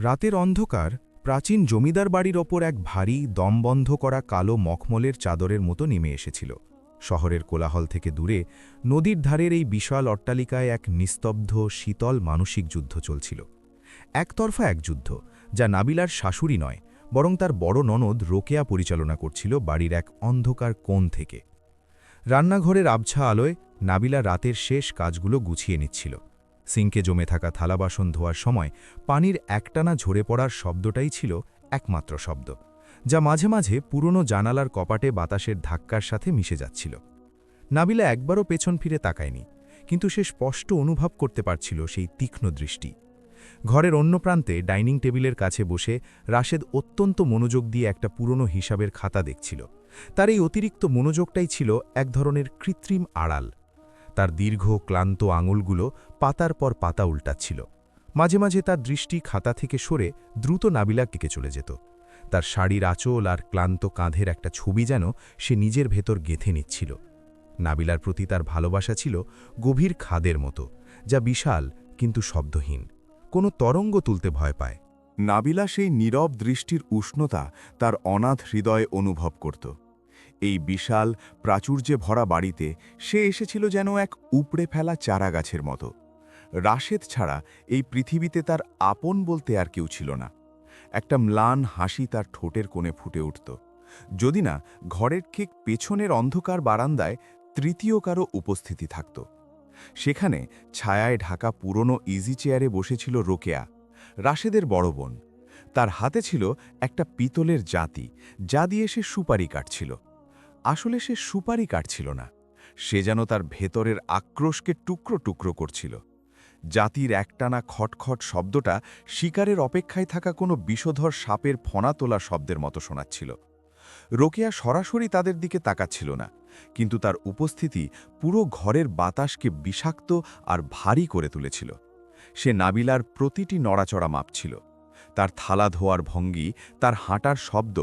রাতের অন্ধকার প্রাচীন জমিদার বাড়ির ওপর এক ভারী দমবন্ধ করা কালো মখমলের চাদরের মতো নেমে এসেছিল। শহরের কোলাহল থেকে দূরে নদীর ধারের এই বিশাল অট্টালিকায় এক নিস্তব্ধ শীতল মানসিক যুদ্ধ চলছিল। একতরফা এক যুদ্ধ, যা নাবিলার শাশুড়ি নয়, বরং তার বড় ননদ রোকেয়া পরিচালনা করছিল বাড়ির এক অন্ধকার কোণ থেকে। রান্নাঘরের আবছা আলোয় নাবিলা রাতের শেষ কাজগুলো গুছিয়ে নিচ্ছিল। সিঙ্কে জমে থাকা থালাবাসন ধোয়ার সময় পানির একটানা ঝরে পড়ার শব্দটাই ছিল একমাত্র শব্দ, যা মাঝে মাঝে পুরনো জানালার কপাটে বাতাসের ধাক্কার সাথে মিশে যাচ্ছিল। নাবিলা একবারও পেছন ফিরে তাকায়নি, কিন্তু সে স্পষ্ট অনুভব করতে পারছিল সেই তীক্ষ্ণ দৃষ্টি। ঘরের অন্য প্রান্তে ডাইনিং টেবিলের কাছে বসে রাশেদ অত্যন্ত মনোযোগ দিয়ে একটা পুরনো হিসাবের খাতা দেখছিল। তার এই অতিরিক্ত মনোযোগটাই ছিল এক ধরনের কৃত্রিম আড়াল। তার দীর্ঘ ক্লান্ত আঙুলগুলো পাতার পর পাতা উল্টাচ্ছিল। মাঝে মাঝে তার দৃষ্টি খাতা থেকে সরে দ্রুত নাবিলার দিকে চলে যেত। তার শাড়ির আঁচল আর ক্লান্ত কাঁধের একটা ছবি যেন সে নিজের ভেতর গেঁথে নিচ্ছিল। নাবিলার প্রতি তার ভালোবাসা ছিল গভীর খাদের মতো, যা বিশাল কিন্তু শব্দহীন, কোনো তরঙ্গ তুলতে ভয় পায়। নাবিলা সেই নীরব দৃষ্টির উষ্ণতা তার অনাথ হৃদয়ে অনুভব করত। এই বিশাল প্রাচুর্যে ভরা বাড়িতে সে এসেছিল যেন এক উপড়ে ফেলা চারাগাছের মতো। রাশেদ ছাড়া এই পৃথিবীতে তার আপন বলতে আর কেউ ছিল না। একটা ম্লান হাসি তার ঠোঁটের কোণে ফুটে উঠত, যদি না ঘরের ঠিক পেছনের অন্ধকার বারান্দায় তৃতীয় কারো উপস্থিতি থাকত। সেখানে ছায়ায় ঢাকা পুরনো ইজি চেয়ারে বসেছিল রোকেয়া, রাশেদের বড় বোন। তার হাতে ছিল একটা পিতলের জাতি, যা দিয়ে সে সুপারি কাটছিল। আসলে সে সুপারি কাটছিল না, সে যেন তার ভেতরের আক্রোশকে টুকরো টুকরো করছিল। জাতির একটানা খটখট শব্দটা শিকারের অপেক্ষায় থাকা কোনো বিষধর সাপের ফনা তোলা শব্দের মতো শোনাচ্ছিল। রোকেয়া সরাসরি তাদের দিকে তাকাচ্ছিল না, কিন্তু তার উপস্থিতি পুরো ঘরের বাতাসকে বিষাক্ত আর ভারী করে তুলেছিল। সে নাবিলার প্রতিটি নড়াচড়া মাপছিল। তার থালা ধোয়ার ভঙ্গি, তার হাঁটার শব্দ,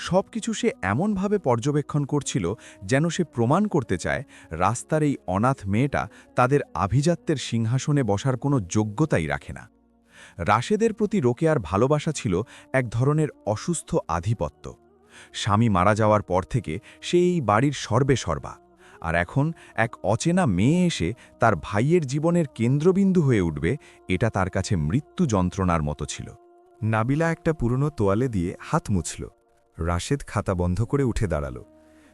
সবকিছু সে এমনভাবে পর্যবেক্ষণ করছিল যেন সে প্রমাণ করতে চায় রাস্তার এই অনাথ মেয়েটা তাদের আভিজাত্যের সিংহাসনে বসার কোনো যোগ্যতাই রাখে না। রাশেদের প্রতি রোকেয়ার ভালোবাসা ছিল এক ধরনের অসুস্থ আধিপত্য। স্বামী মারা যাওয়ার পর থেকে সে এই বাড়ির সর্বেসর্বা, আর এখন এক অচেনা মেয়ে এসে তার ভাইয়ের জীবনের কেন্দ্রবিন্দু হয়ে উঠবে, এটা তার কাছে মৃত্যু যন্ত্রণার মতো ছিল। নাবিলা একটা পুরনো তোয়ালে দিয়ে হাত মুছল। রাশেদ খাতা বন্ধ করে উঠে দাঁড়াল।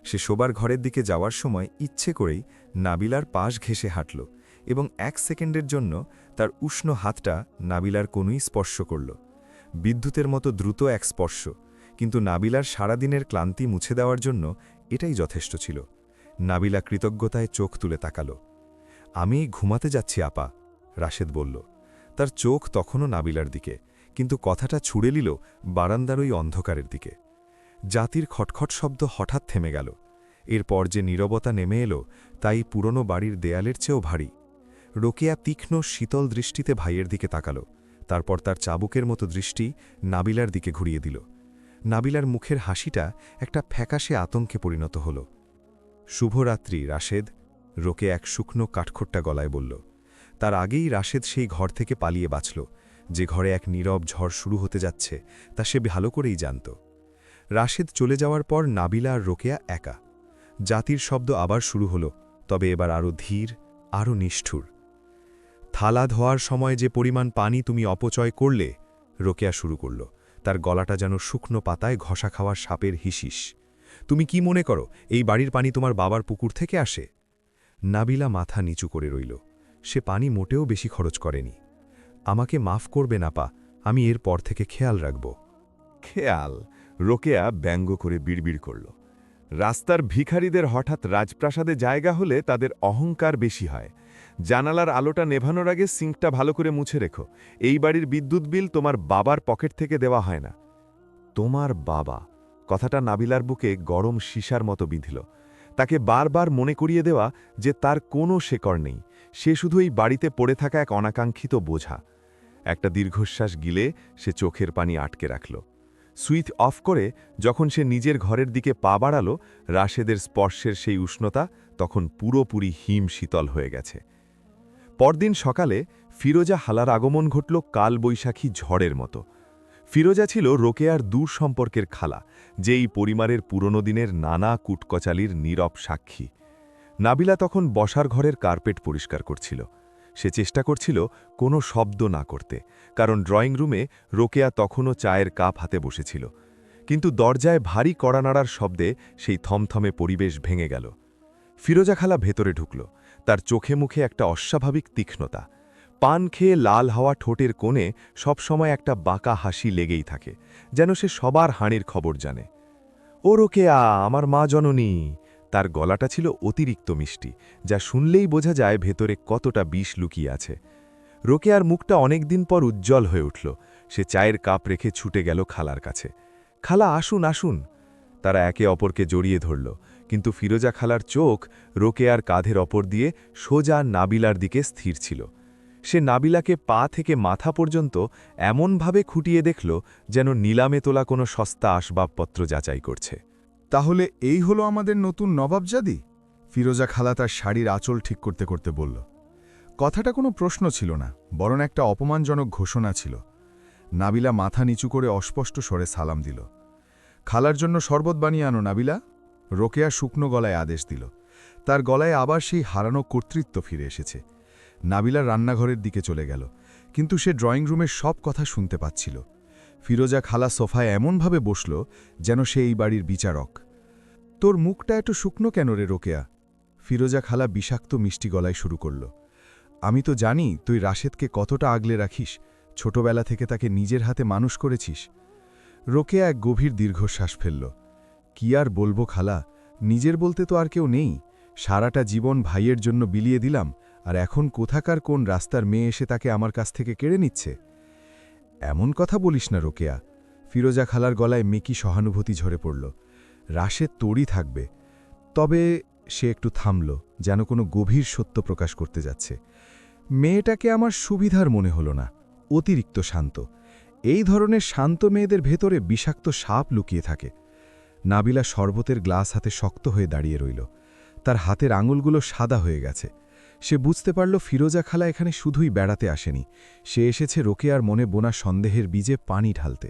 সে শোবার ঘরের দিকে যাওয়ার সময় ইচ্ছে করেই নাবিলার পাশ ঘেঁষে হাঁটল এবং 1 সেকেন্ডের জন্য তার উষ্ণ হাতটা নাবিলার কোনোই স্পর্শ করল। বিদ্যুতের মতো দ্রুত এক স্পর্শ, কিন্তু নাবিলার সারাদিনের ক্লান্তি মুছে দেওয়ার জন্য এটাই যথেষ্ট ছিল। নাবিলা কৃতজ্ঞতায় চোখ তুলে তাকাল। আমি ঘুমাতে যাচ্ছি আপা, রাশেদ বলল। তার চোখ তখনও নাবিলার দিকে, কিন্তু কথাটা ছুড়ে নিল বারান্দার ওই অন্ধকারের দিকে। জাতির খটখট শব্দ হঠাৎ থেমে গেল। এরপর যে নীরবতা নেমে এলো, তাই পুরনো বাড়ির দেয়ালের চেয়েও ভারী। রোকেয়া তীক্ষ্ণ শীতল দৃষ্টিতে ভাইয়ের দিকে তাকাল, তারপর তার চাবুকের মতো দৃষ্টি নাবিলার দিকে ঘুরিয়ে দিল। নাবিলার মুখের হাসিটা একটা ফ্যাকাশে আতঙ্কে পরিণত হল। শুভরাত্রি রাশেদ, রোকে এক শুকনো কাঠখোট্টা গলায় বলল। তার আগেই রাশেদ সেই ঘর থেকে পালিয়ে বাঁচল, যে ঘরে এক নীরব ঝড় শুরু হতে যাচ্ছে তা সে ভালো করেই জানত। রাশেদ চলে যাওয়ার পর নাবিলা আর রোকেয়া একা। জাতির শব্দ আবার শুরু হলো, তবে এবার আরও ধীর, আরও নিষ্ঠুর। থালা ধোয়ার সময় যে পরিমাণ পানি তুমি অপচয় করলে, রোকেয়া শুরু করল। তার গলাটা যেন শুকনো পাতায় ঘষা খাওয়া সাপের হিসিস। তুমি কি মনে করো এই বাড়ির পানি তোমার বাবার পুকুর থেকে আসে? নাবিলা মাথা নিচু করে রইল। সে পানি মোটেও বেশি খরচ করেনি। আমাকে মাফ করবে না পা, আমি এর পর থেকে খেয়াল রাখব। খেয়াল? রোকেয়া ব্যঙ্গ করে বিড়বিড় করল। রাস্তার ভিখারিদের হঠাৎ রাজপ্রাসাদে জায়গা হলে তাদের অহংকার বেশি হয়। জানালার আলোটা নেভানোর আগে সিঙ্কটা ভালো করে মুছে রেখো। এই বাড়ির বিদ্যুৎ বিল তোমার বাবার পকেট থেকে দেওয়া হয় না। তোমার বাবা, কথাটা নাবিলার বুকে গরম সীসার মতো বিঁধল। তাকে বারবার মনে করিয়ে দেওয়া যে তার কোনো শেকড় নেই, সে শুধু এই বাড়িতে পড়ে থাকা এক অনাকাঙ্ক্ষিত বোঝা। একটা দীর্ঘশ্বাস গিলে সে চোখের পানি আটকে রাখল। সুইচ অফ করে যখন সে নিজের ঘরের দিকে পা বাড়াল, রাশেদের স্পর্শের সেই উষ্ণতা তখন পুরোপুরি হিম শীতল হয়ে গেছে। পরদিন সকালে ফিরোজা হালার আগমন ঘটল কালবৈশাখী ঝড়ের মতো। ফিরোজা ছিল রোকেয়ার দূর সম্পর্কের খালা, যে এই পরিবারের পুরনো দিনের নানা কুটকচালির নীরব সাক্ষী। নাবিলা তখন বসার ঘরের কার্পেট পরিষ্কার করছিল। সে চেষ্টা করছিল কোনো শব্দ না করতে, কারণ ড্রয়িং রুমে রোকেয়া তখনও চায়ের কাপ হাতে বসেছিল। কিন্তু দরজায় ভারী কড়া নাড়ার শব্দে সেই থমথমে পরিবেশ ভেঙে গেল। ফিরোজা খালা ভেতরে ঢুকল। তার চোখে মুখে একটা অস্বাভাবিক তীক্ষ্ণতা। পান খেয়ে লাল হওয়া ঠোঁটের কোণে সবসময় একটা বাঁকা হাসি লেগেই থাকে, যেন সে সবার হাঁড়ির খবর জানে। ও রোকেয়া, আমার মা জননী। তার গলাটা ছিল অতিরিক্ত মিষ্টি, যা শুনলেই বোঝা যায় ভেতরে কতটা বিষ লুকিয়ে আছে। রোকেয়ার মুখটা অনেকদিন পর উজ্জ্বল হয়ে উঠল। সে চায়ের কাপ রেখে ছুটে গেল খালার কাছে। খালা, আসুন আসুন। তারা একে অপরকে জড়িয়ে ধরল, কিন্তু ফিরোজা খালার চোখ রোকেয়ার কাঁধের অপর দিয়ে সোজা নাবিলার দিকে স্থির ছিল। সে নাবিলাকে পা থেকে মাথা পর্যন্ত এমনভাবে খুঁটিয়ে দেখল, যেন নিলামে তোলা কোনো সস্তা আসবাবপত্র যাচাই করছে। তাহলে এই হলো আমাদের নতুন নবাবজাদি? ফিরোজা খালা তার শাড়ির আঁচল ঠিক করতে করতে বলল। কথাটা কোনো প্রশ্ন ছিল না, বরং একটা অপমানজনক ঘোষণা ছিল। নাবিলা মাথা নিচু করে অস্পষ্ট স্বরে সালাম দিল। খালার জন্য শরবত বানিয়ে আনো নাবিলা। রোকেয়া শুকনো গলায় আদেশ দিল। তার গলায় আবার সেই হারানো কর্তৃত্ব ফিরে এসেছে। নাবিলা রান্নাঘরের দিকে চলে গেল, কিন্তু সে ড্রয়িং রুমের সব কথা শুনতে পাচ্ছিল। ফিরোজা খালা সোফায় এমনভাবে বসল যেন সে এই বাড়ির বিচারক। তোর মুখটা একটু শুকনো কেন রে রোকেয়া? ফিরোজা খালা বিষাক্ত মিষ্টি গলায় শুরু করল। আমি তো জানি তুই রাশেদকে কতটা আগলে রাখিস, ছোটবেলা থেকে তাকে নিজের হাতে মানুষ করেছিস। রোকেয়া এক গভীর দীর্ঘশ্বাস ফেলল। কি আর বলবো খালা, নিজের বলতে তো আর কেউ নেই। সারাটা জীবন ভাইয়ের জন্য বিলিয়ে দিলাম, আর এখন কোথাকার কোন রাস্তার মেয়ে এসে তাকে আমার কাছ থেকে কেড়ে নিচ্ছে। এমন কথা বলিস না রোকেয়া। ফিরোজা খালার গলায় মেকি সহানুভূতি ঝরে পড়ল। রাশেদ তোরই থাকবে। তবে সে একটু থামল, যেন কোনো গভীর সত্য প্রকাশ করতে যাচ্ছে। মেয়েটাকে আমার সুবিধার মনে হলো না, অতিরিক্ত শান্ত। এই ধরনের শান্ত মেয়েদের ভেতরে বিষাক্ত সাপ লুকিয়ে থাকে। নাবিলা শরবতের গ্লাস হাতে শক্ত হয়ে দাঁড়িয়ে রইল। তার হাতের আঙুলগুলো সাদা হয়ে গেছে। সে বুঝতে পারল ফিরোজা খালা এখানে শুধুই বেড়াতে আসেনি, সে এসেছে রোকেয়ার মনে বোনা সন্দেহের বীজে পানি ঢালতে।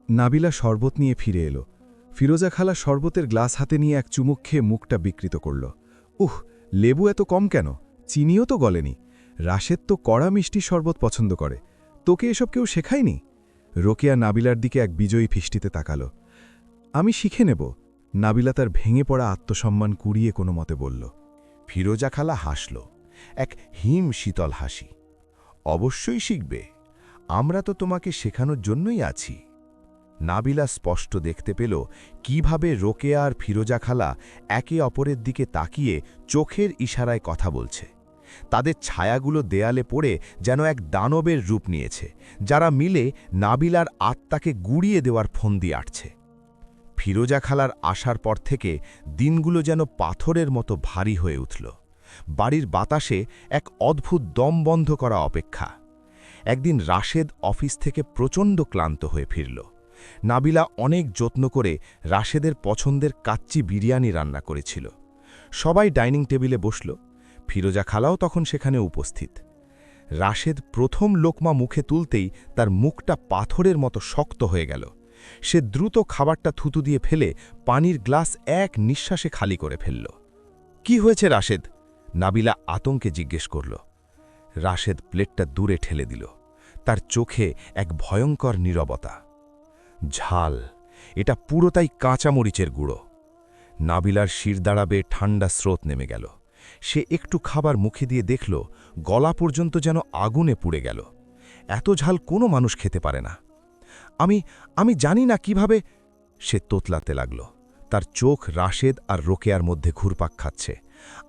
নাবিলা শরবত নিয়ে ফিরে এলো। ফিরোজা খালা শরবতের গ্লাস হাতে নিয়ে এক চুমুক খেয়ে মুখটা বিকৃত করল। লেবু এত কম কেন? চিনিও তো গলেনি। রাশেদ তো কড়া মিষ্টি শরবত পছন্দ করে। তোকে এসব কেউ শেখায়নি? রোকেয়া নাবিলার দিকে এক বিজয়ী ফিষ্টিতে তাকাল। আমি শিখে নেব। নাবিলা তার ভেঙে পড়া আত্মসম্মান কুড়িয়ে কোনো মতে বলল। ফিরোজা খালা হাসল, এক হিম শীতল হাসি। অবশ্যই শিখবে, আমরা তো তোমাকে শেখানোর জন্যই আছি। নাবিলা স্পষ্ট দেখতে পেল কিভাবে রোকেয়া আর ফিরোজা খালা একে অপরের দিকে তাকিয়ে চোখের ইশারায় কথা বলছে। তাদের ছায়াগুলো দেয়ালে পড়ে যেন এক দানবের রূপ নিয়েছে, যারা মিলে নাবিলার আত্মাকে গুড়িয়ে দেওয়ার ফন্দি আটছে। ফিরোজা খালার আসার পর থেকে দিনগুলো যেন পাথরের মতো ভারী হয়ে উঠল। বাড়ির বাতাসে এক অদ্ভুত দম বন্ধ করা অপেক্ষা। একদিন রাশেদ অফিস থেকে প্রচণ্ড ক্লান্ত হয়ে ফিরল। নাবিলা অনেক যত্ন করে রাশেদের পছন্দের কাচ্চি বিরিয়ানি রান্না করেছিল। সবাই ডাইনিং টেবিলে বসল। ফিরোজা খালাও তখন সেখানে উপস্থিত। রাশেদ প্রথম লোকমা মুখে তুলতেই তার মুখটা পাথরের মতো শক্ত হয়ে গেল। সে দ্রুত খাবারটা থুতু দিয়ে ফেলে পানির গ্লাস এক নিঃশ্বাসে খালি করে ফেলল। কি হয়েছে রাশেদ? নাবিলা আতঙ্কে জিজ্ঞেস করল। রাশেদ প্লেটটা দূরে ঠেলে দিল। তার চোখে এক ভয়ঙ্কর নীরবতা। ঝাল, এটা পুরোটাই কাঁচামরিচের গুঁড়ো। নাবিলার শিরদাঁড়া বেয়ে ঠান্ডা স্রোত নেমে গেল। সে একটু খাবার মুখে দিয়ে দেখল গলা পর্যন্ত যেন আগুনে পুড়ে গেল। এত ঝাল কোনো মানুষ খেতে পারে না। আমি জানি না কিভাবে। সে তোতলাতে লাগল। তার চোখ রাশেদ আর রোকেয়ার মধ্যে ঘুরপাক খাচ্ছে।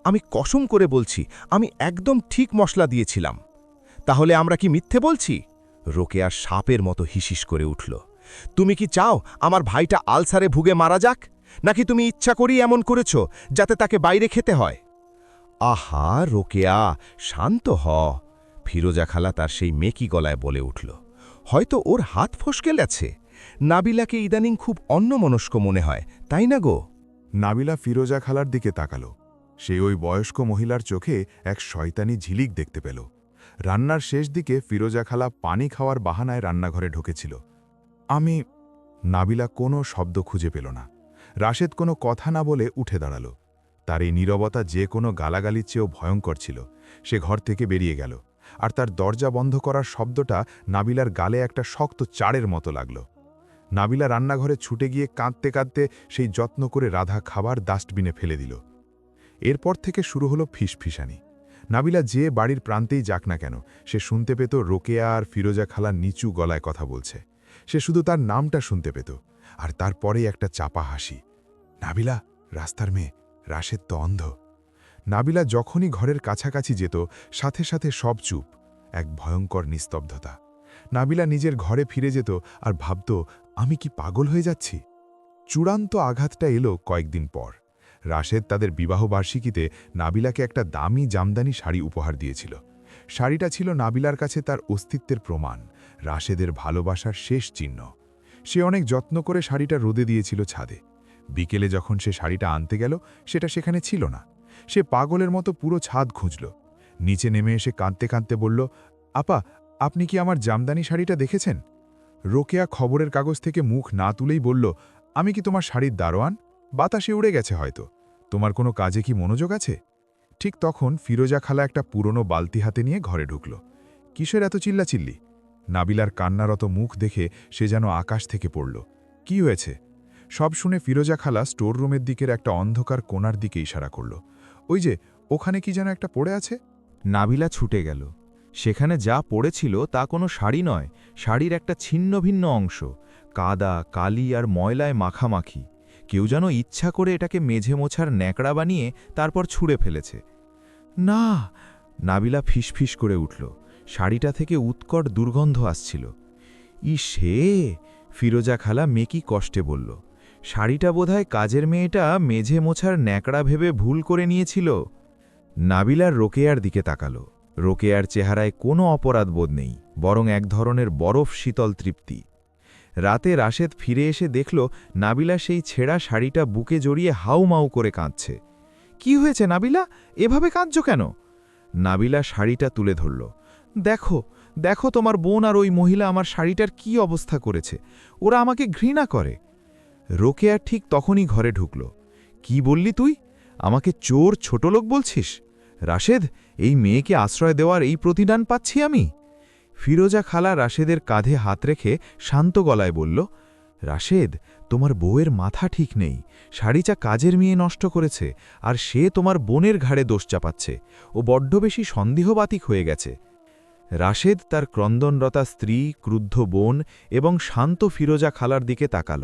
আমি কসম করে বলছি, আমি একদম ঠিক মশলা দিয়েছিলাম। তাহলে আমরা কি মিথ্যে বলছি? রোকেয়ার সাপের মতো হিসিস করে উঠল। তুমি কি চাও আমার ভাইটা আলসারে ভুগে মারা যাক, নাকি তুমি ইচ্ছা করেই এমন করেছ যাতে তাকে বাইরে খেতে হয়? আহা রোকেয়া, শান্ত হ। ফিরোজা খালা তার সেই মেকি গলায় বলে উঠল। হয়তো ওর হাত ফসকে গেছে। নাবিলাকে ইদানিং খুব অন্যমনস্ক মনে হয়, তাই না গো? নাবিলা ফিরোজা খালার দিকে তাকাল। সে ওই বয়স্ক মহিলার চোখে এক শয়তানি ঝিলিক দেখতে পেল। রান্নার শেষ দিকে ফিরোজা খালা পানি খাওয়ার বাহানায় রান্নাঘরে ঢুকেছিল। আমি নাবিলা কোনো শব্দ খুঁজে পেল না। রাশেদ কোনো কথা না বলে উঠে দাঁড়াল। তার এই নীরবতা যে কোনো গালাগালির চেয়েও ভয়ঙ্কর ছিল। সে ঘর থেকে বেরিয়ে গেল, আর তার দরজা বন্ধ করার শব্দটা নাবিলার গালে একটা শক্ত চাড়ের মতো লাগল। নাবিলা রান্নাঘরে ছুটে গিয়ে কাঁদতে কাঁদতে সেই যত্ন করে রাধা খাবার ডাস্টবিনে ফেলে দিল। এরপর থেকে শুরু হলো ফিসফিসানি। নাবিলা যে বাড়ির প্রান্তেই যাক না কেন, সে শুনতে পেত রোকেয়া আর ফিরোজা খালা নিচু গলায় কথা বলছে। সে শুধু তার নামটা শুনতে পেত, আর তারপরেই একটা চাপা হাসি। নাবিলা, রাস্তার মেয়ে, রাশেদ তো অন্ধ। নাবিলা যখনই ঘরের কাছাকাছি যেত, সাথে সাথে সব চুপ, এক ভয়ঙ্কর নিস্তব্ধতা। নাবিলা নিজের ঘরে ফিরে যেত আর ভাবত, আমি কি পাগল হয়ে যাচ্ছি? চূড়ান্ত আঘাতটা এলো কয়েকদিন পর। রাশেদ তাদের বিবাহবার্ষিকীতে নাবিলাকে একটা দামি জামদানি শাড়ি উপহার দিয়েছিল। শাড়িটা ছিল নাবিলার কাছে তার অস্তিত্বের প্রমাণ, রাশেদের ভালোবাসার শেষ চিহ্ন। সে অনেক যত্ন করে শাড়িটা রোদে দিয়েছিল ছাদে। বিকেলে যখন সে শাড়িটা আনতে গেল, সেটা সেখানে ছিল না। সে পাগলের মতো পুরো ছাদ খুঁজল। নিচে নেমে এসে কাঁদতে কাঁদতে বলল, আপা, আপনি কি আমার জামদানি শাড়িটা দেখেছেন? রোকেয়া খবরের কাগজ থেকে মুখ না তুলেই বলল, আমি কি তোমার শাড়ির দারোয়ান? বাতাসে উড়ে গেছে হয়তো। তোমার কোনো কাজে কি মনোযোগ আছে? ঠিক তখন ফিরোজা খালা একটা পুরনো বালতি হাতে নিয়ে ঘরে ঢুকল। কিসের এত চিল্লাচিল্লি? নাবিলার কান্নারত মুখ দেখে সে যেন আকাশ থেকে পড়ল। কি হয়েছে? সব শুনে ফিরোজা খালা স্টোর রুমের দিকের একটা অন্ধকার কোণার দিকে ইশারা করল। ওই যে, ওখানে কি যেন একটা পড়ে আছে। নাবিলা ছুটে গেল। সেখানে যা পড়েছিল তা কোনো শাড়ি নয়, শাড়ির একটা ছিন্ন ভিন্ন অংশ, কাদা, কালি আর ময়লায় মাখামাখি। কেউ যেন ইচ্ছা করে এটাকে মেঝে মোছার ন্যাকড়া বানিয়ে তারপর ছুঁড়ে ফেলেছে। না! নাবিলা ফিসফিস করে উঠল। শাড়িটা থেকে উৎকট দুর্গন্ধ আসছিল। ইসে! ফিরোজা খালা মেকি কষ্টে বলল, শাড়িটা বোধহয় কাজের মেয়েটা মেঝে মোছার ন্যাকড়া ভেবে ভুল করে নিয়েছিল। নাবিলার রোকেয়ার দিকে তাকালো। রোকেয়ার চেহারায় কোনো অপরাধবোধ নেই, বরং এক ধরনের বরফ শীতল তৃপ্তি। রাতে রাশেদ ফিরে এসে দেখল নাবিলা সেই ছেঁড়া শাড়িটা বুকে জড়িয়ে হাউমাউ করে কাঁদছে। কি হয়েছে নাবিলা, এভাবে কাঁদছ কেন? নাবিলা শাড়িটা তুলে ধরল। দেখো, দেখো তোমার বোন আর ওই মহিলা আমার শাড়িটার কি অবস্থা করেছে। ওরা আমাকে ঘৃণা করে। রোকেয়া ঠিক তখনই ঘরে ঢুকল। কি বললি তুই? আমাকে চোর ছোটলোক বলছিস? রাশেদ, এই মেয়েকে আশ্রয় দেওয়ার এই প্রতিদান পাচ্ছি আমি? ফিরোজা খালা রাশেদের কাঁধে হাত রেখে শান্ত গলায় বলল, রাশেদ, তোমার বউয়ের মাথা ঠিক নেই। শাড়িটা কাজের মেয়ে নষ্ট করেছে, আর সে তোমার বোনের ঘাড়ে দোষ চাপাচ্ছে। ও বড্ড বেশি সন্দেহবাতিক হয়ে গেছে। রাশেদ তার ক্রন্দনরতা স্ত্রী, ক্রুদ্ধ বোন এবং শান্ত ফিরোজা খালার দিকে তাকাল।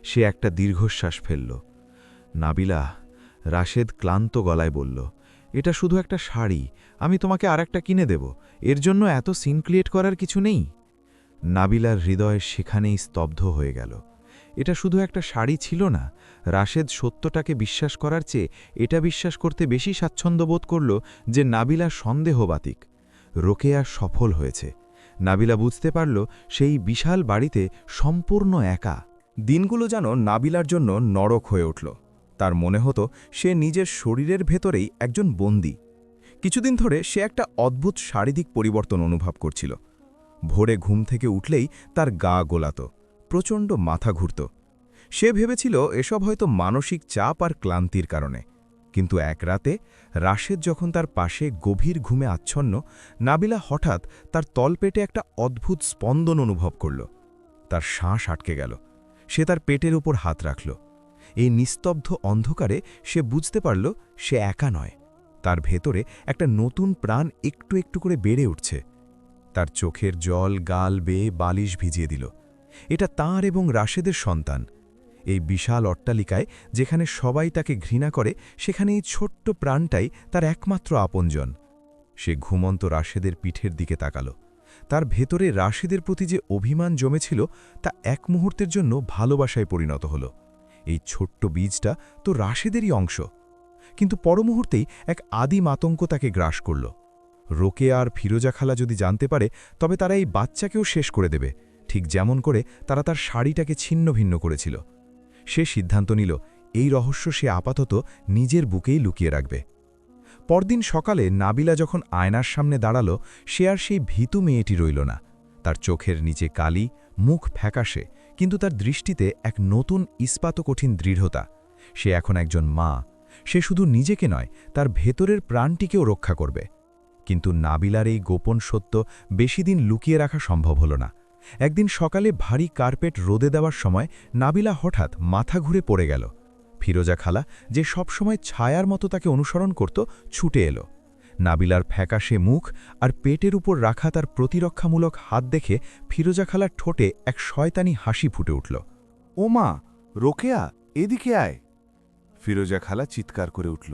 সে একটা দীর্ঘশ্বাস ফেলল। নাবিলা, রাশেদ ক্লান্ত গলায় বলল, এটা শুধু একটা শাড়ি, আমি তোমাকে আরেকটা কিনে দেব। এর জন্য এত সিন ক্রিয়েট করার কিছু নেই। নাবিলার হৃদয় সেখানেই স্তব্ধ হয়ে গেল। এটা শুধু একটা শাড়ি ছিল না। রাশেদ সত্যটাকে বিশ্বাস করার চেয়ে এটা বিশ্বাস করতে বেশি স্বাচ্ছন্দ্য বোধ করল যে নাবিলা সন্দেহবাতিক। রোকেয়া সফল হয়েছে। নাবিলা বুঝতে পারল সেই বিশাল বাড়িতে সম্পূর্ণ একা। দিনগুলো যেন নাবিলার জন্য নরক হয়ে উঠল। তার মনে হতো সে নিজের শরীরের ভেতরেই একজন বন্দী। কিছুদিন ধরে সে একটা অদ্ভুত শারীরিক পরিবর্তন অনুভব করছিল। ভোরে ঘুম থেকে উঠলেই তার গা গোলাত, প্রচণ্ড মাথা ঘুরত। সে ভেবেছিল এসব হয়তো মানসিক চাপ আর ক্লান্তির কারণে। কিন্তু এক রাতে রাশেদ যখন তার পাশে গভীর ঘুমে আচ্ছন্ন, নাবিলা হঠাৎ তার তলপেটে একটা অদ্ভুত স্পন্দন অনুভব করল। তার শ্বাস আটকে গেল। সে তার পেটের উপর হাত রাখল। এই নিস্তব্ধ অন্ধকারে সে বুঝতে পারল সে একা নয়। তার ভেতরে একটা নতুন প্রাণ একটু একটু করে বেড়ে উঠছে। তার চোখের জল গাল বেয়ে বালিশ ভিজিয়ে দিল। এটা তাঁর এবং রাশেদের সন্তান। এই বিশাল অট্টালিকায় যেখানে সবাই তাকে ঘৃণা করে, সেখানে এই ছোট্ট প্রাণটাই তার একমাত্র আপনজন। সে ঘুমন্ত রাশেদের পিঠের দিকে তাকাল। তার ভেতরে রাশেদের প্রতি যে অভিমান জমেছিল তা এক মুহূর্তের জন্য ভালোবাসায় পরিণত হল। এই ছোট্ট বীজটা তো রাশেদেরই অংশ। কিন্তু পরমুহূর্তেই এক আদিম আতঙ্ক তাকে গ্রাস করল। রোকেয়া আর ফিরোজা খালা যদি জানতে পারে, তবে তারা এই বাচ্চাকেও শেষ করে দেবে, ঠিক যেমন করে তারা তার শাড়িটাকে ছিন্ন ভিন্ন করেছিল। সে সিদ্ধান্ত নিল এই রহস্য সে আপাতত নিজের বুকেই লুকিয়ে রাখবে। পরদিন সকালে নাবিলা যখন আয়নার সামনে দাঁড়াল, সে আর সেই ভীতু মেয়েটি রইল না। তার চোখের নিচে কালি, মুখ ফ্যাকাশে, কিন্তু তার দৃষ্টিতে এক নতুন ইস্পাত কঠিন দৃঢ়তা। সে এখন একজন মা। সে শুধু নিজেকে নয়, তার ভেতরের প্রাণটিকেও রক্ষা করবে। কিন্তু নাবিলার এই গোপন সত্য বেশিদিন লুকিয়ে রাখা সম্ভব হল না। একদিন সকালে ভারী কার্পেট রোদে দেওয়ার সময় নাবিলা হঠাৎ মাথা ঘুরে পড়ে গেল। ফিরোজা খালা, যে সবসময় ছায়ার মতো তাকে অনুসরণ করত, ছুটে এলো। নাবিলার ফ্যাকাশে মুখ আর পেটের উপর রাখা তার প্রতিরক্ষামূলক হাত দেখে ফিরোজা খালার ঠোঁটে এক শয়তানি হাসি ফুটে উঠল। ও মা, রোকেয়া, এদিকে আয়। ফিরোজা খালা চিৎকার করে উঠল।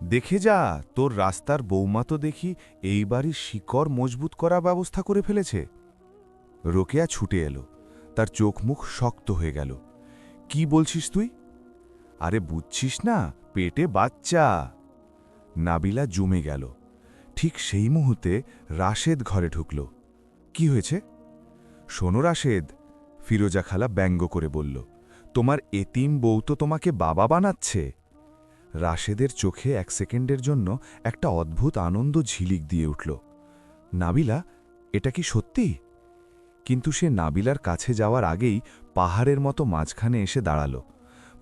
দেখে যা, তোর রাস্তার বৌমা তো দেখি এই বাড়ির শিকড় মজবুত করার ব্যবস্থা করে ফেলেছে। রোকেয়া ছুটে এলো। তার চোখ মুখ শক্ত হয়ে গেল। কি বলছিস তুই? আরে বুঝছিস না, পেটে বাচ্চা। নাবিলা জমে গেল। ঠিক সেই মুহূর্তে রাশেদ ঘরে ঢুকল। কি হয়েছে? শোনো রাশেদ, ফিরোজা খালা ব্যঙ্গ করে বলল, তোমার এতিম বউ তো তোমাকে বাবা বানাচ্ছে। রাশেদের চোখে এক সেকেন্ডের জন্য একটা অদ্ভুত আনন্দ ঝিলিক দিয়ে উঠল। নাবিলা, এটা কি সত্যি? কিন্তু সে নাবিলার কাছে যাওয়ার আগেই পাহাড়ের মতো মাঝখানে এসে দাঁড়াল।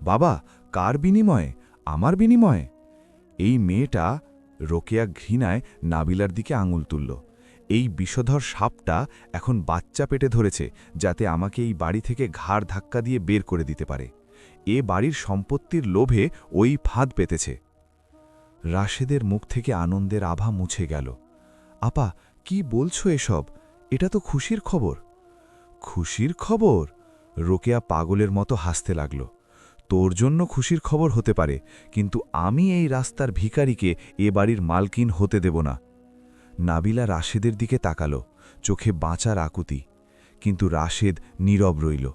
বাবা, কার বিনিময়ে? আমার বিনিময়ে? এই মেয়েটা, রোকেয়া ঘৃণায় নাবিলার দিকে আঙুল তুলল। এই বিষধর সাপটা এখন বাচ্চা পেটে ধরেছে, যাতে আমাকে এই বাড়ি থেকে ঘাড় ধাক্কা দিয়ে বের করে দিতে পারে। এ বাড়ির সম্পত্তির লোভে ওই ফাঁদ পেতেছে। রাশেদের মুখ থেকে আনন্দের আভা মুছে গেল। আপা, কি বলছো এসব? এটা তো খুশির খবর। খুশির খবর? রোকেয়া পাগলের মতো হাসতে লাগল। তোর জন্য খুশির খবর হতে পারে, কিন্তু আমি এই রাস্তার ভিখারিকে এ বাড়ির মালকিন হতে দেব না। নাবিলা রাশেদের দিকে তাকাল, চোখে বাঁচার আকুতি। কিন্তু রাশেদ নীরব রইল।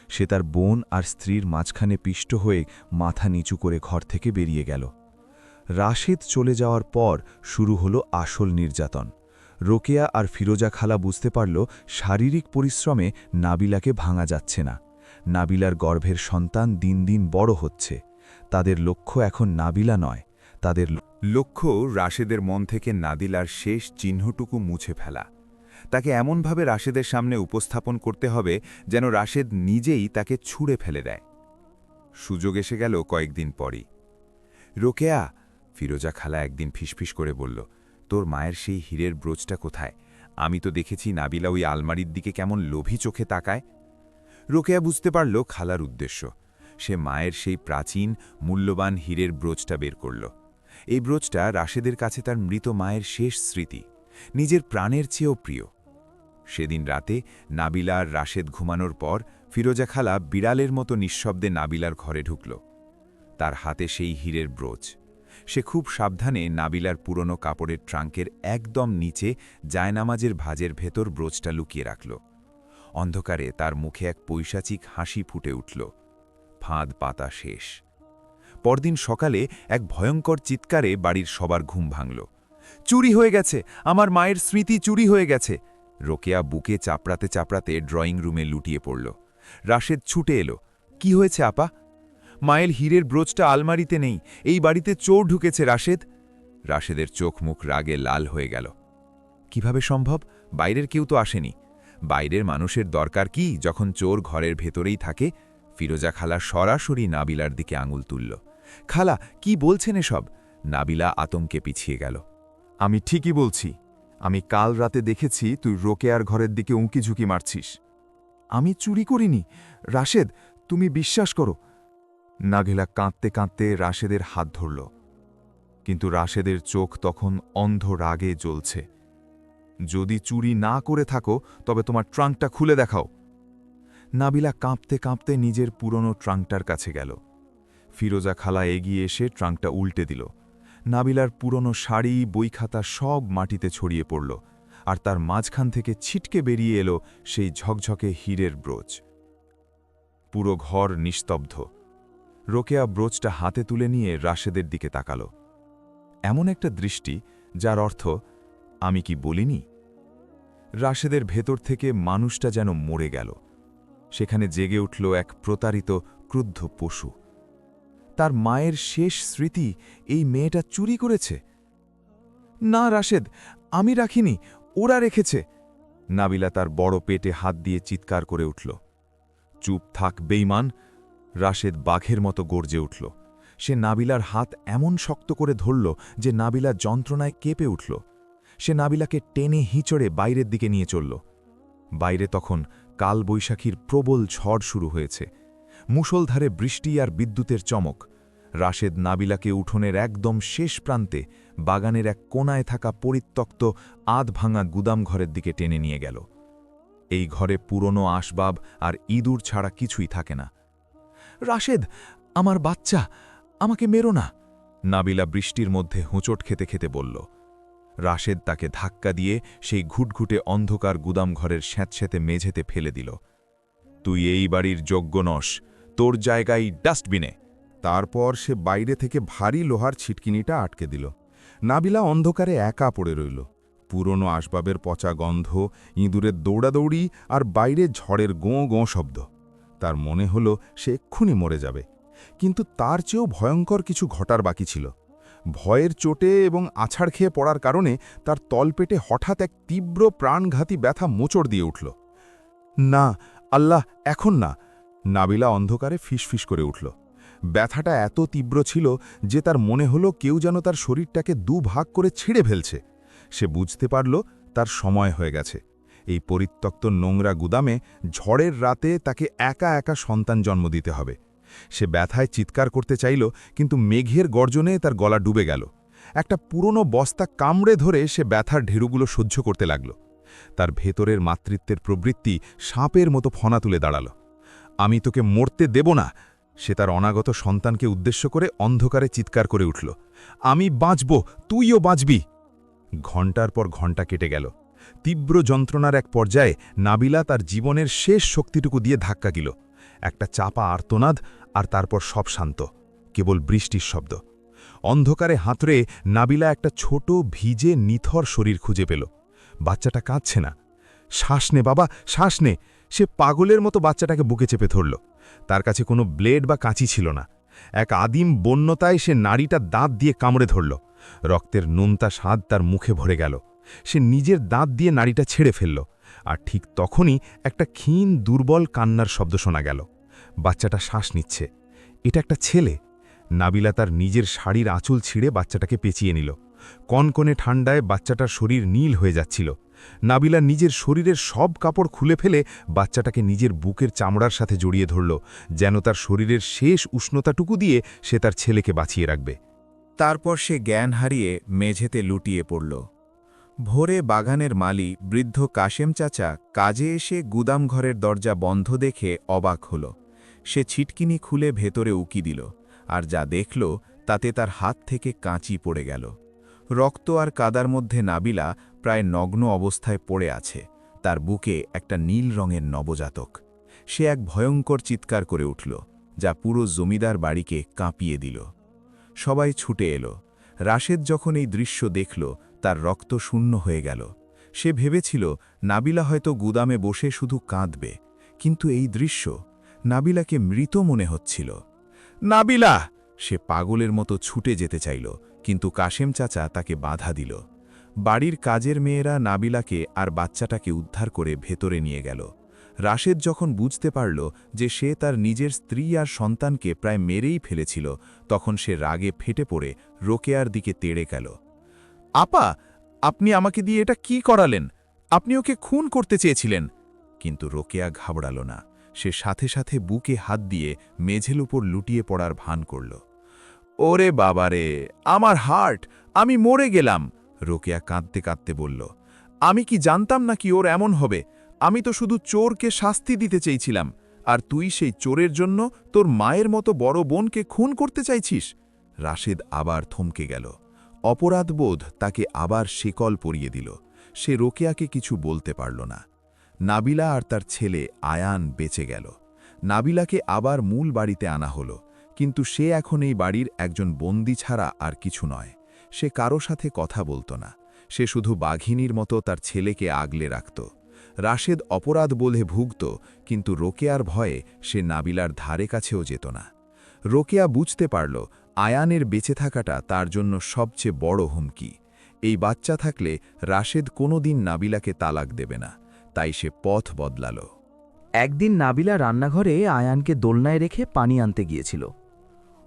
সে তার বোন আর স্ত্রীর মাঝখানে পিষ্ট হয়ে মাথা নিচু করে ঘর থেকে বেরিয়ে গেল। রাশেদ চলে যাওয়ার পর শুরু হলো আসল নির্যাতন। রোকেয়া আর ফিরোজা খালা বুঝতে পারল শারীরিক পরিশ্রমে নাবিলাকে ভাঙা যাচ্ছে না। নাবিলার গর্ভের সন্তান দিন দিন বড় হচ্ছে। তাদের লক্ষ্য এখন নাবিলা নয়, তাদের লক্ষ্য রাশেদের মন থেকে নাদিলার শেষ চিহ্নটুকু মুছে ফেলা। তাকে এমনভাবে রাশেদের সামনে উপস্থাপন করতে হবে যেন রাশেদ নিজেই তাকে ছুঁড়ে ফেলে দেয়। সুযোগ এসে গেল কয়েকদিন পরই। রোকেয়া, ফিরোজা খালা একদিন ফিসফিস করে বলল, তোর মায়ের সেই হীরের ব্রোচটা কোথায়? আমি তো দেখেছি নাবিলা ওই আলমারির দিকে কেমন লোভী চোখে তাকায়। রোকেয়া বুঝতে পারল খালার উদ্দেশ্য। সে মায়ের সেই প্রাচীন মূল্যবান হীরের ব্রোচটা বের করল। এই ব্রোচটা রাশেদের কাছে তার মৃত মায়ের শেষ স্মৃতি, নিজের প্রাণের চেয়েও প্রিয়। সেদিন রাতে নাবিলা আর রাশেদ ঘুমানোর পর ফিরোজা খালা বিড়ালের মতো নিঃশব্দে নাবিলার ঘরে ঢুকল। তার হাতে সেই হীরের ব্রোচ। সে খুব সাবধানে নাবিলার পুরনো কাপড়ের ট্রাঙ্কের একদম নিচে জায়নামাজের ভাজের ভেতর ব্রোচটা লুকিয়ে রাখল। অন্ধকারে তার মুখে এক পৈশাচিক হাসি ফুটে উঠল। ফাঁদ পাতা শেষ। পরদিন সকালে এক ভয়ঙ্কর চিৎকারে বাড়ির সবার ঘুম ভাঙল। চুরি হয়ে গেছে, আমার মায়ের স্মৃতি চুরি হয়ে গেছে। রোকেয়া বুকে চাপড়াতে চাপড়াতে ড্রয়িং রুমে লুটিয়ে পড়ল। রাশেদ ছুটে এলো। কি হয়েছে আপা? মায়ের হীরের ব্রোচটা আলমারিতে নেই, এই বাড়িতে চোর ঢুকেছে রাশেদ। রাশেদের চোখ মুখ রাগে লাল হয়ে গেল। কিভাবে সম্ভব? বাইরের কেউ তো আসেনি। বাইরের মানুষের দরকার কি যখন চোর ঘরের ভেতরেই থাকে? ফিরোজা খালা সরাসরি নাবিলার দিকে আঙুল তুলল। খালা, কি বলছেন এসব? নাবিলা আতঙ্কে পিছিয়ে গেল। আমি ঠিকই বলছি। আমি কাল রাতে দেখেছি তুই রোকেয়ার ঘরের দিকে উঁকি ঝুঁকি মারছিস। আমি চুরি করিনি রাশেদ, তুমি বিশ্বাস করো। নাগিলা কাঁদতে কাঁদতে রাশেদের হাত ধরল। কিন্তু রাশেদের চোখ তখন অন্ধ রাগে জ্বলছে। যদি চুরি না করে থাকো তবে তোমার ট্রাঙ্কটা খুলে দেখাও। নাবিলা কাঁপতে কাঁপতে নিজের পুরনো ট্রাঙ্কটার কাছে গেল। ফিরোজা খালা এগিয়ে এসে ট্রাঙ্কটা উল্টে দিল। নাবিলার পুরনো শাড়ি, বইখাতা সব মাটিতে ছড়িয়ে পড়ল, আর তার মাঝখান থেকে ছিটকে বেরিয়ে এলো সেই ঝকঝকে হীরের ব্রোচ। পুরো ঘর নিস্তব্ধ। রোকেয়া ব্রোচটা হাতে তুলে নিয়ে রাশেদের দিকে তাকাল। এমন একটা দৃষ্টি যার অর্থ, আমি কি বলিনি? রাশেদের ভেতর থেকে মানুষটা যেন মরে গেল। সেখানে জেগে উঠল এক প্রতারিত, ক্রুদ্ধ পশু। তার মায়ের শেষ স্মৃতি এই মেয়েটা চুরি করেছে। না রাশেদ, আমি রাখিনি, ওরা রেখেছে। নাবিলা তার বড় পেটে হাত দিয়ে চিৎকার করে উঠল। চুপ থাক বেঈমান। রাশেদ বাঘের মতো গর্জে উঠল। সে নাবিলার হাত এমন শক্ত করে ধরল যে নাবিলা যন্ত্রণায় কেঁপে উঠল। সে নাবিলাকে টেনে হিঁচড়ে বাইরের দিকে নিয়ে চলল। বাইরে তখন কালবৈশাখীর প্রবল ঝড় শুরু হয়েছে। মুষলধারে বৃষ্টি আর বিদ্যুতের চমক। রাশেদ নাবিলাকে উঠোনের একদম শেষ প্রান্তে বাগানের এক কোণায় থাকা পরিত্যক্ত আধভাঙা গুদাম ঘরের দিকে টেনে নিয়ে গেল। এই ঘরে পুরনো আসবাব আর ইঁদুর ছাড়া কিছুই থাকে না। রাশেদ, আমার বাচ্চা, আমাকে মেরো না, নাবিলা বৃষ্টির মধ্যে হোঁচট খেতে খেতে বলল। রাশেদ তাকে ধাক্কা দিয়ে সেই ঘুটঘুটে অন্ধকার গুদামঘরের স্যাঁতস্যাঁতে মেঝেতে ফেলে দিল। তুই এই বাড়ির যোগ্য নস, তোর জায়গায় ডাস্টবিনে। তারপর সে বাইরে থেকে ভারী লোহার ছিটকিনিটা আটকে দিল। নাবিলা অন্ধকারে একা পড়ে রইল। পুরনো আসবাবের পচা গন্ধ, ইঁদুরের দৌড়াদৌড়ি আর বাইরে ঝড়ের গোঁ গোঁ শব্দ। তার মনে হল সে এক্ষুনি মরে যাবে। কিন্তু তার চেয়েও ভয়ঙ্কর কিছু ঘটার বাকি ছিল। ভয়ের চোটে এবং আছাড় খেয়ে পড়ার কারণে তার তলপেটে হঠাৎ এক তীব্র প্রাণঘাতী ব্যথা মোচড় দিয়ে উঠল। না, আল্লাহ, এখন না! নাবিলা অন্ধকারে ফিসফিস করে উঠল। ব্যথাটা এত তীব্র ছিল যে তার মনে হলো কেউ যেন তার শরীরটাকে দুভাগ করে ছিঁড়ে ফেলছে। সে বুঝতে পারল তার সময় হয়ে গেছে। এই পরিত্যক্ত নোংরা গুদামে ঝড়ের রাতে তাকে একা একা সন্তান জন্ম দিতে হবে। সে ব্যথায় চিৎকার করতে চাইল, কিন্তু মেঘের গর্জনে তার গলা ডুবে গেল। একটা পুরনো বস্তা কামড়ে ধরে সে ব্যথার ঢেরুগুলো সহ্য করতে লাগল। তার ভেতরের মাতৃত্বের প্রবৃত্তি সাপের মতো ফনা তুলে দাঁড়াল। আমি তোকে মরতে দেব না, সে তার অনাগত সন্তানকে উদ্দেশ্য করে অন্ধকারে চিৎকার করে উঠল। আমি বাঁচব, তুইও বাঁচবি। ঘণ্টার পর ঘণ্টা কেটে গেল। তীব্র যন্ত্রণার এক পর্যায়ে নাবিলা তার জীবনের শেষ শক্তিটুকু দিয়ে ধাক্কা গেল। একটা চাপা আর্তনাদ, আর তারপর সব শান্ত, কেবল বৃষ্টির শব্দ। অন্ধকারে হাতড়ে নাবিলা একটা ছোট ভিজে নিথর শরীর খুঁজে পেল। বাচ্চাটা কাঁদছে না। শ্বাস নে বাবা, শ্বাস নে। সে পাগলের মতো বাচ্চাটাকে বুকে চেপে ধরল। তার কাছে কোনো ব্লেড বা কাঁচি ছিল না। এক আদিম বন্যতায় সে নাড়িটা দাঁত দিয়ে কামড়ে ধরল। রক্তের নোনতা স্বাদ তার মুখে ভরে গেল। সে নিজের দাঁত দিয়ে নাড়িটা ছেড়ে ফেলল। আর ঠিক তখনই একটা ক্ষীণ দুর্বল কান্নার শব্দ শোনা গেল। বাচ্চাটা শ্বাস নিচ্ছে। এটা একটা ছেলে। নাবিলা তার নিজের শাড়ির আঁচল ছিঁড়ে বাচ্চাটাকে পেঁচিয়ে নিল। কনকনে ঠান্ডায় বাচ্চাটার শরীর নীল হয়ে যাচ্ছিল। নাবিলা নিজের শরীরের সব কাপড় খুলে ফেলে বাচ্চাটাকে নিজের বুকের চামড়ার সাথে জড়িয়ে ধরল, যেন তার শরীরের শেষ উষ্ণতাটুকু দিয়ে সে তার ছেলেকে বাঁচিয়ে রাখবে। তারপর সে জ্ঞান হারিয়ে মেঝেতে লুটিয়ে পড়ল। ভোরে বাগানের মালি বৃদ্ধ কাশেম চাচা কাজে এসে গুদামঘরের দরজা বন্ধ দেখে অবাক হল। সে ছিটকিনি খুলে ভেতরে উকি দিল, আর যা দেখল তাতে তার হাত থেকে কাঁচি পড়ে গেল। রক্ত আর কাদার মধ্যে নাবিলা প্রায় নগ্ন অবস্থায় পড়ে আছে। তার বুকে একটা নীল রঙের নবজাতক। সে এক ভয়ঙ্কর চিৎকার করে উঠল, যা পুরো জমিদার বাড়িকে কাঁপিয়ে দিল। সবাই ছুটে এলো। রাশেদ যখন এই দৃশ্য দেখল, তার রক্ত শূন্য হয়ে গেল। সে ভেবেছিল নাবিলা হয়তো গুদামে বসে শুধু কাঁদবে, কিন্তু এই দৃশ্য নাবিলাকে মৃত মনে হচ্ছিল। নাবিলা! সে পাগলের মতো ছুটে যেতে চাইল, কিন্তু কাশেম চাচা তাকে বাধা দিল। বাড়ির কাজের মেয়েরা নাবিলাকে আর বাচ্চাটাকে উদ্ধার করে ভেতরে নিয়ে গেল। রাশেদ যখন বুঝতে পারল যে সে তার নিজের স্ত্রী আর সন্তানকে প্রায় মেরেই ফেলেছিল, তখন সে রাগে ফেটে পড়ে রোকেয়ার দিকে তেড়ে গেল। আপা, আপনি আমাকে দিয়ে এটা কি করালেন? আপনি ওকে খুন করতে চেয়েছিলেন। কিন্তু রোকেয়া ঘাবড়াল না। সে সাথে সাথে বুকে হাত দিয়ে মেঝের উপর লুটিয়ে পড়ার ভান করল। ওরে বাবারে, আমার হার্ট, আমি মরে গেলাম, রোকেয়া কাঁদতে কাঁদতে বলল। আমি কি জানতাম না কি ওর এমন হবে? আমি তো শুধু চোরকে শাস্তি দিতে চেয়েছিলাম, আর তুই সেই চোরের জন্য তোর মায়ের মতো বড় বোনকে খুন করতে চাইছিস। রাশেদ আবার থমকে গেল। অপরাধবোধ তাকে আবার শিকল পরিয়ে দিল। সে রোকেয়াকে কিছু বলতে পারল না। নাবিলা আর তার ছেলে আয়ান বেঁচে গেল। নাবিলাকে আবার মূল বাড়িতে আনা হলো, কিন্তু সে এখন এই বাড়ির একজন বন্দী ছাড়া আর কিছু নয়। সে কারো সাথে কথা বলত না। সে শুধু বাঘিনীর মতো তার ছেলেকে আগলে রাখত। রাশেদ অপরাধ বলে ভুগত, কিন্তু রোকেয়ার ভয়ে সে নাবিলার ধারে কাছেও যেত না। রোকেয়া বুঝতে পারল আয়ানের বেঁচে থাকাটা তার জন্য সবচেয়ে বড় হুমকি। এই বাচ্চা থাকলে রাশেদ কোনোদিন নাবিলাকে তালাক দেবে না, তাই সে পথ বদলাল। একদিন নাবিলা রান্নাঘরে আয়ানকে দোলনায় রেখে পানি আনতে গিয়েছিল।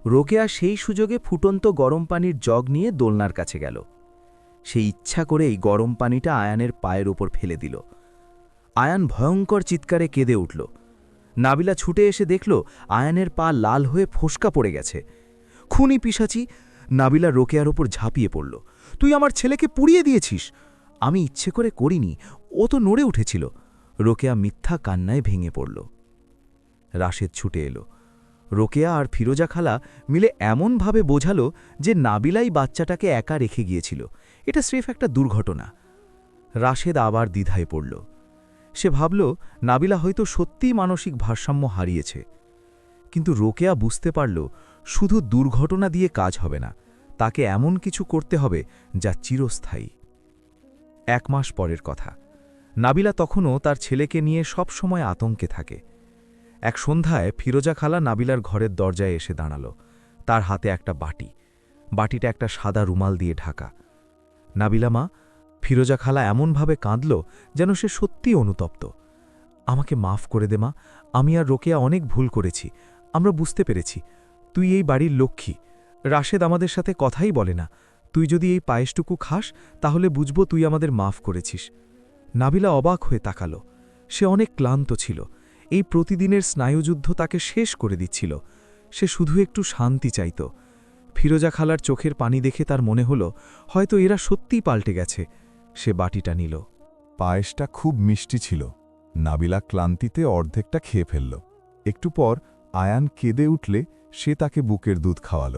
রোকেয়া সেই সুযোগে ফুটন্ত গরম পানির জগ নিয়ে দোলনার কাছে গেল। সে ইচ্ছা করেই গরম পানিটা আয়ানের পায়ের ওপর ফেলে দিল। আয়ান ভয়ঙ্কর চিৎকারে কেঁদে উঠল। নাবিলা ছুটে এসে দেখল আয়ানের পা লাল হয়ে ফোসকা পড়ে গেছে। খুনি পিশাচি! নাবিলা রোকেয়ার ওপর ঝাঁপিয়ে পড়ল। তুই আমার ছেলেকে পুড়িয়ে দিয়েছিস! আমি ইচ্ছে করে করিনি, ও তো নড়ে উঠেছিল। রোকেয়া মিথ্যা কান্নায় ভেঙে পড়ল। রাশেদ ছুটে এলো। রোকেয়া আর ফিরোজা খালা মিলে এমনভাবে বোঝালো যে নাবিলাই বাচ্চাটাকে একা রেখে গিয়েছিল, এটা স্রেফ একটা দুর্ঘটনা। রাশেদ আবার দ্বিধায় পড়ল। সে ভাবল নাবিলা হয়তো সত্যিই মানসিক ভারসাম্য হারিয়েছে। কিন্তু রোকেয়া বুঝতে পারল শুধু দুর্ঘটনা দিয়ে কাজ হবে না, তাকে এমন কিছু করতে হবে যা চিরস্থায়ী। 1 মাস পরের কথা। নাবিলা তখনও তার ছেলেকে নিয়ে সব সময় আতঙ্কে থাকে। এক সন্ধ্যায় ফিরোজা খালা নাবিলার ঘরের দরজায় এসে দাঁড়াল। তার হাতে একটা বাটি, বাটিটা একটা সাদা রুমাল দিয়ে ঢাকা। নাবিলা মা, ফিরোজা খালা এমনভাবে কাঁদল যেন সে সত্যিই অনুতপ্ত। আমাকে মাফ করে দে মা, আমি আর রোকেয়া অনেক ভুল করেছি, আমরা বুঝতে পেরেছি। তুই এই বাড়ির লক্ষ্মী। রাশেদ আমাদের সাথে কথাই বলে না, তুই যদি এই পায়েসটুকু খাস তাহলে বুঝব তুই আমাদের মাফ করেছিস। নাবিলা অবাক হয়ে তাকাল। সে অনেক ক্লান্ত ছিল। এই প্রতিদিনের স্নায়ুযুদ্ধ তাকে শেষ করে দিচ্ছিল। সে শুধু একটু শান্তি চাইত। ফিরোজা খালার চোখের পানি দেখে তার মনে হল হয়তো এরা সত্যিই পাল্টে গেছে। সে বাটিটা নিল। পায়েসটা খুব মিষ্টি ছিল। নাবিলা ক্লান্তিতে অর্ধেকটা খেয়ে ফেলল। একটু পর আয়ান কেঁদে উঠলে সে তাকে বুকের দুধ খাওয়াল।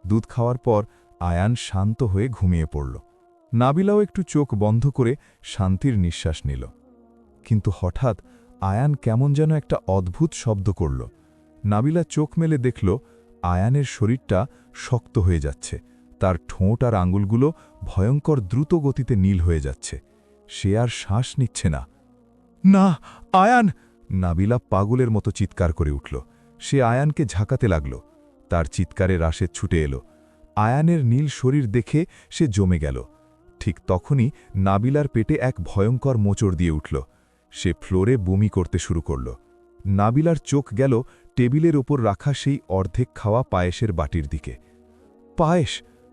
দুধ খাওয়ার পর আয়ান শান্ত হয়ে ঘুমিয়ে পড়ল। নাবিলাও একটু চোখ বন্ধ করে শান্তির নিঃশ্বাস নিল। কিন্তু হঠাৎ আয়ান কেমন যেন একটা অদ্ভুত শব্দ করল। নাবিলা চোখ মেলে দেখল আয়ানের শরীরটা শক্ত হয়ে যাচ্ছে, তার ঠোঁট আর আঙুলগুলো ভয়ঙ্কর দ্রুত গতিতে নীল হয়ে যাচ্ছে। সে আর শ্বাস নিচ্ছে না। না, আয়ান! নাবিলা পাগলের মতো চিৎকার করে উঠল। সে আয়ানকে ঝাঁকাতে লাগল। তার চিৎকারে রাশেদ ছুটে এলো। আয়ানের নীল শরীর দেখে সে জমে গেল। ঠিক তখনই নাবিলার পেটে এক ভয়ঙ্কর মোচড় দিয়ে উঠল। সে ফ্লোরে বমি করতে শুরু করল। নাবিলার চোখ গেল টেবিলের ওপর রাখা সেই অর্ধেক খাওয়া পায়েসের বাটির দিকে। পায়েস!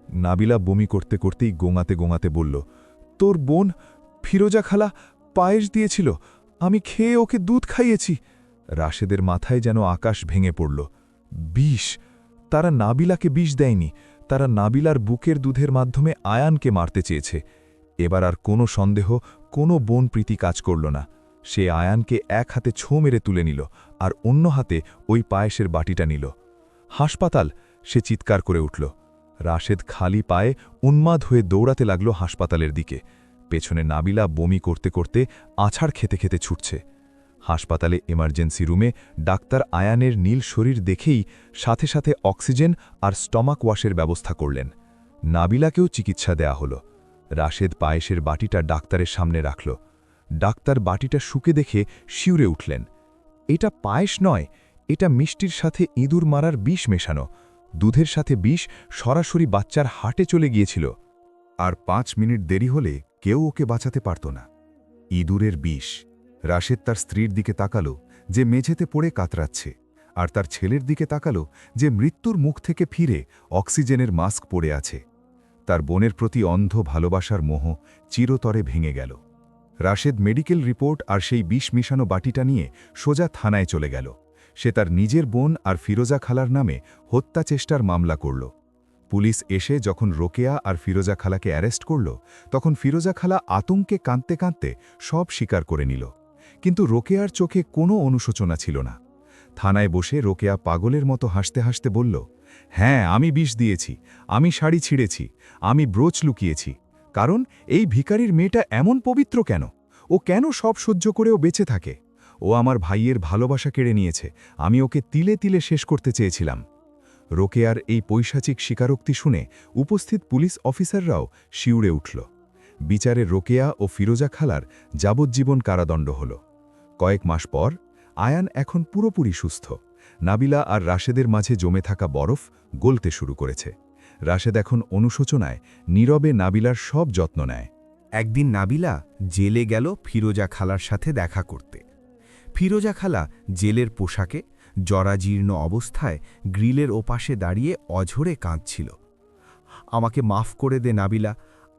নাবিলা বমি করতে করতেই গোঙাতে গোঙাতে বলল, তোর বোন ফিরোজা খালা পায়েস দিয়েছিল, আমি খেয়ে ওকে দুধ খাইয়েছি। রাশেদের মাথায় যেন আকাশ ভেঙে পড়ল। বিষ! তারা নাবিলাকে বিষ দেয়নি, তারা নাবিলার বুকের দুধের মাধ্যমে আয়ানকে মারতে চেয়েছে। এবার আর কোনো সন্দেহ, কোনো বোন প্রীতি কাজ করল না। সে আয়ানকে এক হাতে ছোঁ মেরে তুলে নিল আর অন্য হাতে ওই পায়েসের বাটিটা নিল। হাসপাতাল! সে চিৎকার করে উঠল। রাশেদ খালি পায়ে উন্মাদ হয়ে দৌড়াতে লাগল হাসপাতালের দিকে। পেছনে নাবিলা বমি করতে করতে আছাড় খেতে খেতে ছুটছে। হাসপাতালে এমার্জেন্সি রুমে ডাক্তার আয়ানের নীল শরীর দেখেই সাথে সাথে অক্সিজেন আর স্টমাক ওয়াশের ব্যবস্থা করলেন। নাবিলাকেও চিকিৎসা দেয়া হলো। রাশেদ পায়েসের বাটিটা ডাক্তারের সামনে রাখল। ডাক্তার বাটিটা শুকে দেখে শিউরে উঠলেন। এটা পায়েস নয়, এটা মিষ্টির সাথে ইঁদুর মারার বিষ মেশানো। দুধের সাথে বিষ সরাসরি বাচ্চার হার্টে চলে গিয়েছিল। আর 5 মিনিট দেরি হলে কেউ ওকে বাঁচাতে পারত না। ইঁদুরের বিষ! রাশেদ তার স্ত্রীর দিকে তাকালো, যে মেঝেতে পড়ে কাতরাচ্ছে, আর তার ছেলের দিকে তাকালো, যে মৃত্যুর মুখ থেকে ফিরে অক্সিজেনের মাস্ক পরে আছে। তার বোনের প্রতি অন্ধ ভালোবাসার মোহ চিরতরে ভেঙে গেল। রাশেদ মেডিকেল রিপোর্ট আর সেই বিষ মিশানো বাটিটা নিয়ে সোজা থানায় চলে গেল। সে তার নিজের বোন আর ফিরোজা খালার নামে হত্যা চেষ্টার মামলা করল। পুলিশ এসে যখন রোকেয়া আর ফিরোজা খালাকে অ্যারেস্ট করল, তখন ফিরোজা খালা আতঙ্কে কাঁদতে কাঁদতে সব স্বীকার করে নিল। কিন্তু রোকেয়ার চোখে কোনো অনুশোচনা ছিল না। থানায় বসে রোকেয়া পাগলের মতো হাসতে হাসতে বলল, হ্যাঁ, আমি বিষ দিয়েছি, আমি শাড়ি ছিঁড়েছি, আমি ব্রোচ লুকিয়েছি। কারণ এই ভিখারির মেয়েটা এমন পবিত্র কেন? ও কেন সব সহ্য করেও বেঁচে থাকে? ও আমার ভাইয়ের ভালোবাসা কেড়ে নিয়েছে, আমি ওকে তিলে তিলে শেষ করতে চেয়েছিলাম। রোকেয়ার এই পৈশাচিক স্বীকারোক্তি শুনে উপস্থিত পুলিশ অফিসাররাও শিউরে উঠল। বিচারে রোকেয়া ও ফিরোজা খালার যাবজ্জীবন কারাদণ্ড হল। কয়েক মাস পর আয়ান এখন পুরোপুরি সুস্থ। নাবিলা আর রাশেদের মাঝে জমে থাকা বরফ গলতে শুরু করেছে। রাশেদ এখন অনুশোচনায় নীরবে নাবিলার সব যত্ন নেয়। একদিন নাবিলা জেলে গেল ফিরোজা খালার সাথে দেখা করতে। ফিরোজা খালা জেলের পোশাকে জরাজীর্ণ অবস্থায় গ্রিলের ওপাশে দাঁড়িয়ে অঝরে কাঁদছিল। আমাকে মাফ করে দে নাবিলা,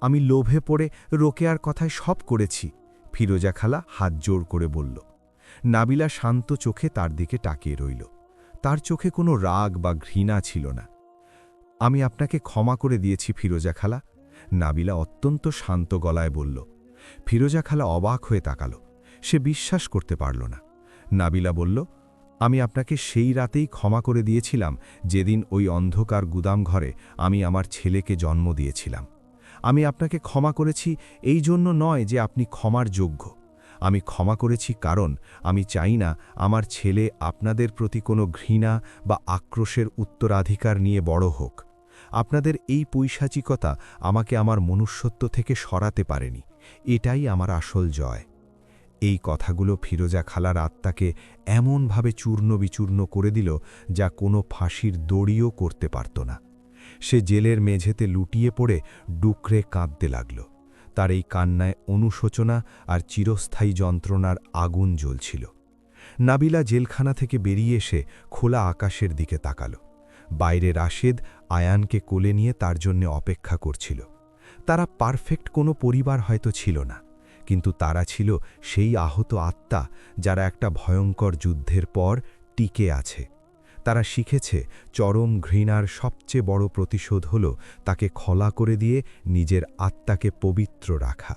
আমি লোভে পড়ে রোকেয়ার কথায় সব করেছি, ফিরোজা খালা হাত জোর করে বলল। নাবিলা শান্ত চোখে তার দিকে তাকিয়ে রইল। তার চোখে কোনো রাগ বা ঘৃণা ছিল না। আমি আপনাকে ক্ষমা করে দিয়েছি ফিরোজা খালা, নাবিলা অত্যন্ত শান্ত গলায় বলল। ফিরোজা খালা অবাক হয়ে তাকাল। সে বিশ্বাস করতে পারল না। নাবিলা বলল, আমি আপনাকে সেই রাতেই ক্ষমা করে দিয়েছিলাম যেদিন ওই অন্ধকার গুদাম ঘরে আমি আমার ছেলেকে জন্ম দিয়েছিলাম। আমি আপনাকে ক্ষমা করেছি এই জন্য নয় যে আপনি ক্ষমার যোগ্য। আমি ক্ষমা করেছি কারণ আমি চাই না আমার ছেলে আপনাদের প্রতি কোনো ঘৃণা বা আক্রোশের উত্তরাধিকার নিয়ে বড় হোক। আপনাদের এই পৈশাচিকতা আমাকে আমার মনুষ্যত্ব থেকে সরাতে পারেনি। এটাই আমার আসল জয়। এই কথাগুলো ফিরোজা খালার আত্মাকে এমনভাবে চূর্ণ বিচূর্ণ করে দিল যা কোনো ফাঁসির দড়িও করতে পারত না। সে জেলের মেঝেতে লুটিয়ে পড়ে ডুকরে কাঁদতে লাগল। তার এই কান্নায় অনুশোচনা আর চিরস্থায়ী যন্ত্রণার আগুন জ্বলছিল। নাবিলা জেলখানা থেকে বেরিয়ে এসে খোলা আকাশের দিকে তাকাল। বাইরে রাশেদ আয়ানকে কোলে নিয়ে তার জন্য অপেক্ষা করছিল। তারা পারফেক্ট কোনো পরিবার হয়তো ছিল না, কিন্তু তারা ছিল সেই আহত আত্মা যারা একটা ভয়ঙ্কর যুদ্ধের পর টিকে আছে। তারা শিখেছে চরম ঘৃণার সবচেয়ে বড় প্রতিশোধ হল তাকে খোলা করে দিয়ে নিজের আত্মাকে পবিত্র রাখা।